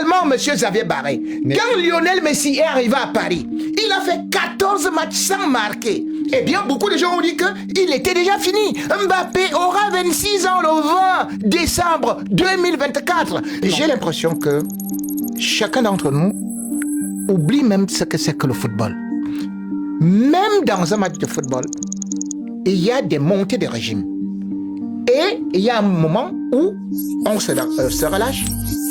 également M. Xavier Barré. Quand Lionel Messi est arrivé à Paris, il a fait 14 matchs sans marquer. Eh bien, beaucoup de gens ont dit qu'il était déjà fini. Mbappé aura 26 ans le 20 décembre 2024. J'ai l'impression que chacun d'entre nous oublie même ce que c'est que le football. Même dans un match de football, il y a des montées de régime. Et il y a un moment où on se relâche.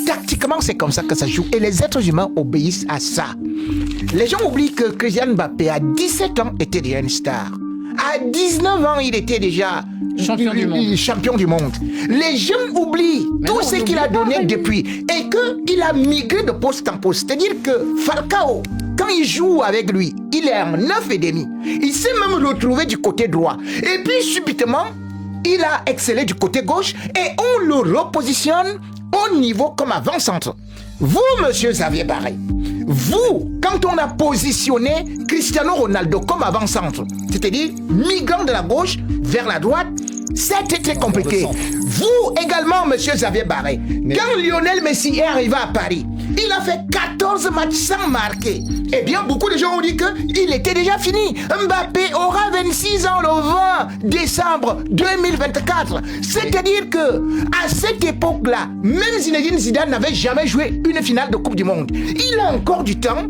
Tactiquement, c'est comme ça que ça joue. Et les êtres humains obéissent à ça. Les gens oublient que Kylian Mbappé, à 17 ans, était déjà une star. À 19 ans, il était déjà champion du monde. Les gens oublient tout ce qu'il a donné depuis. Et qu'il a migré de poste en poste. C'est-à-dire que Falcao, quand il joue avec lui, il est en 9,5. Il s'est même retrouvé du côté droit. Et puis, subitement, il a excellé du côté gauche et on le repositionne au niveau comme avant-centre. Vous, monsieur Xavier Barré, vous, quand on a positionné Cristiano Ronaldo comme avant-centre, c'est-à-dire migrant de la gauche vers la droite, c'était très compliqué. Vous également, monsieur Xavier Barré, quand Lionel Messi est arrivé à Paris, il a fait 14 matchs sans marquer. Eh bien, beaucoup de gens ont dit qu'il était déjà fini. Mbappé aura 26 ans le 20 décembre 2024. C'est-à-dire que à cette époque-là, même Zinedine Zidane n'avait jamais joué une finale de Coupe du Monde. Il a encore du temps,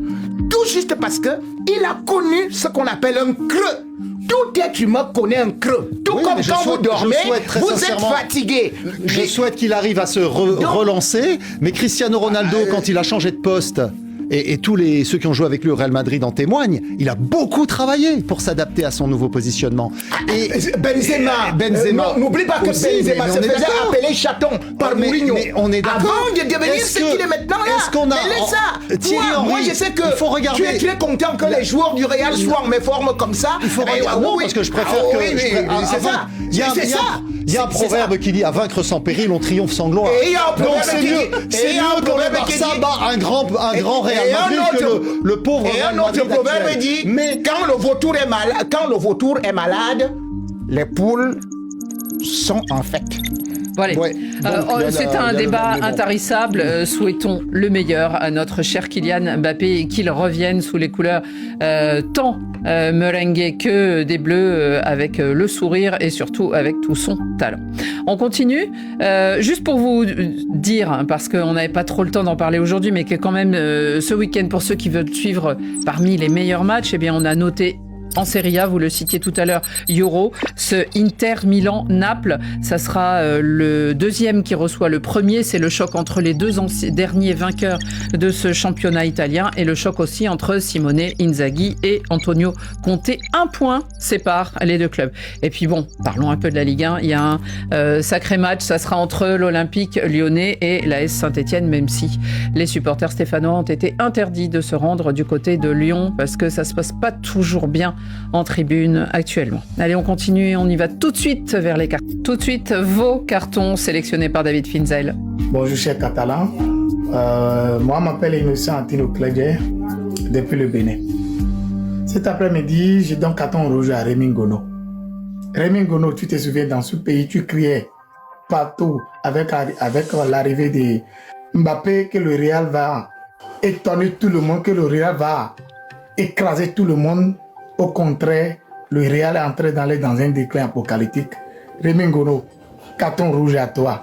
tout juste parce qu'il a connu ce qu'on appelle un creux. Tout être humain connaît un creux. Tout comme quand vous dormez, vous êtes fatigué. Je souhaite qu'il arrive à se relancer. Mais Cristiano Ronaldo, quand il a changé de poste, et tous ceux qui ont joué avec lui au Real Madrid en témoignent, il a beaucoup travaillé pour s'adapter à son nouveau positionnement. Et Benzema, n'oublie pas que Benzema se faisait appeler chaton par Mourinho. Mais on est d'accord. Avant de devenir ce qu'il est maintenant là. Est-ce qu'on a Thierry Henry, moi je sais que faut regarder. Tu es très content que les joueurs du Real soient en méforme comme ça. Il faut regarder. Non, parce que je préfère que. C'est ça. Il y a un proverbe qui dit à vaincre sans péril, on triomphe sans gloire. Et il y a un proverbe c'est mieux que le Barça bat un grand Real Madrid que le pauvre Real Madrid. Et un autre proverbe dit, mais quand le vautour est malade, les poules sont en fête. Voilà. Ouais. C'est un débat intarissable. Souhaitons le meilleur à notre cher Kylian Mbappé et qu'il revienne sous les couleurs tant merengue que des Bleus, avec le sourire et surtout avec tout son talent. On continue. Juste pour vous dire, parce qu'on n'avait pas trop le temps d'en parler aujourd'hui, mais que quand même ce week-end, pour ceux qui veulent suivre parmi les meilleurs matchs, eh bien on a noté en Serie A, vous le citiez tout à l'heure, Euro, ce Inter Milan-Naples, ça sera le deuxième qui reçoit le premier. C'est le choc entre les deux derniers vainqueurs de ce championnat italien et le choc aussi entre Simone Inzaghi et Antonio Conte. Un point sépare les deux clubs. Et puis bon, parlons un peu de la Ligue 1. Il y a un sacré match, ça sera entre l'Olympique lyonnais et l'AS Saint-Etienne, même si les supporters stéphanois ont été interdits de se rendre du côté de Lyon parce que ça se passe pas toujours bien en tribune actuellement. Allez, on continue et on y va tout de suite vers les cartons. Tout de suite, vos cartons sélectionnés par David Finzel. Bonjour, chers Catalans. Moi, je m'appelle Innocent Antino Cléguer, depuis le Bénin. Cet après-midi, je donne carton rouge à Rémi Ngono. Rémi Ngono, tu te souviens, dans ce pays, tu criais partout avec l'arrivée de Mbappé que le Real va étonner tout le monde, que le Real va écraser tout le monde. Au contraire, le Real est entré dans un déclin apocalyptique. Rémi Ngono, carton rouge à toi.